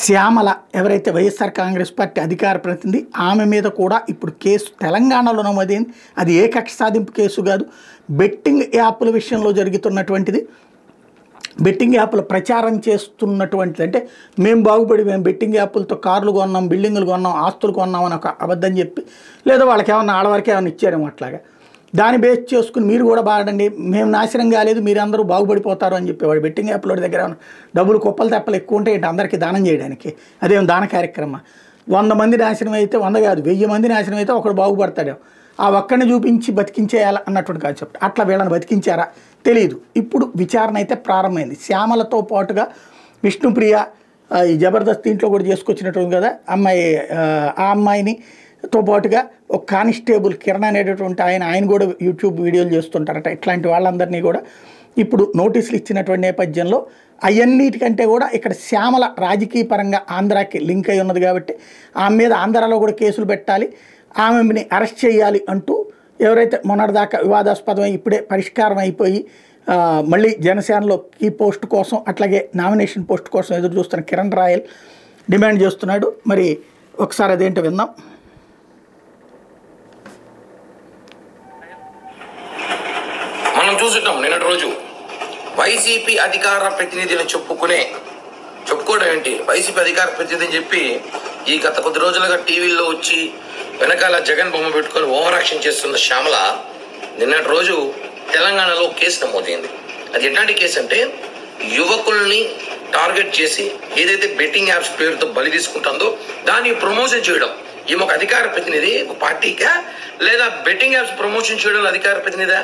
శ్యామల ఎవరైతే వైఎస్ఆర్ కాంగ్రెస్ పార్టీ అధికార ప్రతినిధి ఆమె మీద కూడా ఇప్పుడు కేసు తెలంగాణలో నమోదైంది. అది ఏ కక్ష సాధింపు కేసు కాదు, బెట్టింగ్ యాప్ల విషయంలో జరుగుతున్నటువంటిది. బెట్టింగ్ యాప్లు ప్రచారం చేస్తున్నటువంటిది. అంటే మేము బాగుపడి మేము బెట్టింగ్ యాప్లతో కార్లు కొన్నాం, బిల్డింగులు కొన్నాం, ఆస్తులు కొన్నాం అని ఒక అబద్ధం చెప్పి, లేదా వాళ్ళకి ఏమన్నా ఆడవారికి ఏమైనా ఇచ్చారేమో అట్లాగా దాన్ని బేస్ చేసుకుని మీరు కూడా బాడండి, మేము నాశనం కాలేదు మీరందరూ బాగుపడిపోతారు అని చెప్పేవాడు. బెట్టింగ్ యాప్లో దగ్గర డబ్బులు కుప్పలు తెప్పలు ఎక్కువ ఉంటే ఏంటి అందరికీ దానం చేయడానికి, అదేం దాన కార్యక్రమం. 100 మంది నాశనం అయితే 100 కాదు 1000 మంది నాశనం అయితే ఒకడు బాగుపడతాడేమో, ఆ ఒక్కడిని చూపించి బతికించేయాలి అన్నటువంటి కాన్సెప్ట్. అట్లా వీళ్ళని బతికించారా తెలియదు. ఇప్పుడు విచారణ అయితే ప్రారంభమైంది. శ్యామలతో పాటుగా విష్ణుప్రియ ఈ జబర్దస్త్ ఇంట్లో కూడా చేసుకొచ్చినట్టు కదా అమ్మాయి, ఆ అమ్మాయిని తో పాటుగా ఒక కానిస్టేబుల్ కిరణ్ అనేటటువంటి ఆయన కూడా యూట్యూబ్ వీడియోలు చేస్తుంటారట. ఇట్లాంటి వాళ్ళందరినీ కూడా ఇప్పుడు నోటీసులు ఇచ్చినటువంటి నేపథ్యంలో అవన్నిటికంటే కూడా ఇక్కడ శ్యామల రాజకీయ పరంగా ఆంధ్రాకి లింక్ అయి ఉన్నది కాబట్టి ఆమె మీద ఆంధ్రాలో కూడా కేసులు పెట్టాలి, ఆమెని అరెస్ట్ చేయాలి అంటూ ఎవరైతే మొన్నటిదాకా వివాదాస్పదమై ఇప్పుడే పరిష్కారం అయిపోయి మళ్ళీ జనసేనలో కీ పోస్ట్ కోసం అట్లాగే నామినేషన్ పోస్ట్ కోసం ఎదురు చూస్తున్న కిరణ్ రాయల్ డిమాండ్ చేస్తున్నాడు. మరి ఒకసారి అదేంటో విందాం. మనం చూసుంటాం నిన్నటి రోజు వైసీపీ అధికార ప్రతినిధిని చెప్పుకోవడం ఏంటి, వైసీపీ అధికార ప్రతినిధి అని చెప్పి ఈ గత కొద్ది రోజులుగా టీవీల్లో వచ్చి వెనకాల జగన్ బొమ్మ పెట్టుకొని ఓవర్ యాక్షన్ చేస్తున్న శ్యామల నిన్నటి రోజు తెలంగాణలో కేసు నమోదైంది. అది ఎట్లాంటి కేసు అంటే యువకుల్ని టార్గెట్ చేసి ఏదైతే బెట్టింగ్ యాప్స్ పేరుతో బలి తీసుకుంటుందో దాన్ని ప్రమోషన్ చేయడం. ఈమె ఒక అధికార ప్రతినిధి ఒక పార్టీకా, లేదా బెట్టింగ్ యాప్స్ ప్రమోషన్ చేయడం అధికార ప్రతినిధా?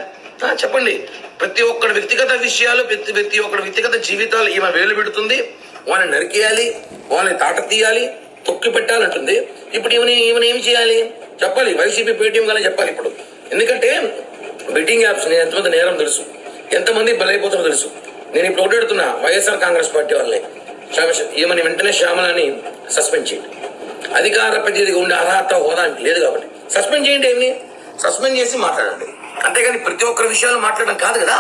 చెప్పండి. ప్రతి ఒక్కరి వ్యక్తిగత విషయాలు, ప్రతి ఒక్కరి వ్యక్తిగత జీవితాలు ఈమె వేలు పెడుతుంది. వాళ్ళని నరికేయాలి, వాళ్ళని తాట తీయాలి, తొక్కి పెట్టాలంటుంది. ఇప్పుడు ఈమెను ఏమి చేయాలి చెప్పాలి, వైసీపీ పేటీఎం గానే చెప్పాలి ఇప్పుడు. ఎందుకంటే బెట్టింగ్ యాప్స్ ఎంతమంది నేరం తెలుసు, ఎంతమంది బలైపోతారో తెలుసు. నేను ఇప్పుడు ఓటాడుతున్నా వైఎస్ఆర్ కాంగ్రెస్ పార్టీ వాళ్ళని, ఈమెని వెంటనే శ్యామలని సస్పెండ్ చేయండి. అధికార ప్రతినిధిగా ఉండే అర్హత హోదా లేదు కాబట్టి సస్పెండ్ చేయండి. ఏమి సస్పెండ్ చేసి మాట్లాడండి, అంతేగాని ప్రతి ఒక్కరి విషయాలు మాట్లాడడం కాదు కదా.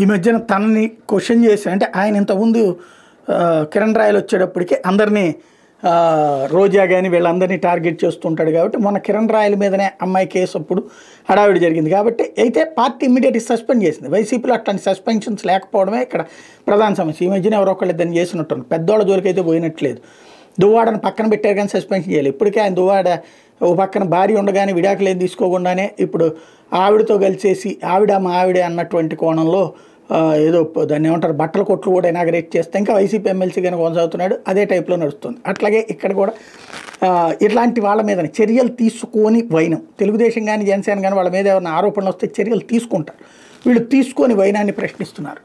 ఈ మధ్యన తనని క్వశ్చన్ చేసి, అంటే ఆయన ఇంతకుముందు కిరణ్ రాయల్ వచ్చేటప్పటికి అందరినీ రోజా కానీ వీళ్ళందరినీ టార్గెట్ చేస్తుంటాడు కాబట్టి మొన్న కిరణ్ రాయల్ మీదనే అమ్మాయి కేసు అప్పుడు హడావిడి జరిగింది కాబట్టి అయితే పార్టీ ఇమ్మీడియట్గా సస్పెండ్ చేసింది. వైసీపీలో అట్లాంటి సస్పెన్షన్స్ లేకపోవడమే ఇక్కడ ప్రధాన సమస్య. ఈ మధ్యన ఎవరొకళ్ళు ఇద్దరిని చేసినట్టు పెద్దోళ్ళ జోలికైతే పోయినట్లేదు. దువ్వాడను పక్కన పెట్టారు కానీ సస్పెన్షన్ చేయాలి. ఇప్పటికే ఆయన దువ్వాడ ఓ పక్కన భార్య ఉండగానే విడాకులు ఏం తీసుకోకుండానే ఇప్పుడు ఆవిడతో కలిసేసి ఆవిడ మా ఆవిడే అన్నటువంటి కోణంలో ఏదో దాన్ని ఏమంటారు బట్టల కొట్లు కూడా ఇనాగరేట్ చేస్తే ఇంకా వైసీపీ ఎమ్మెల్సీ కానీ కొనసాగుతున్నాడు. అదే టైప్లో నడుస్తుంది. అట్లాగే ఇక్కడ కూడా ఇట్లాంటి వాళ్ళ మీద చర్యలు తీసుకొని వైనం, తెలుగుదేశం కానీ జనసేన కానీ వాళ్ళ మీద ఏమైనా ఆరోపణలు వస్తే చర్యలు తీసుకుంటారు. వీళ్ళు తీసుకొని వైనాన్ని ప్రశ్నిస్తున్నారు.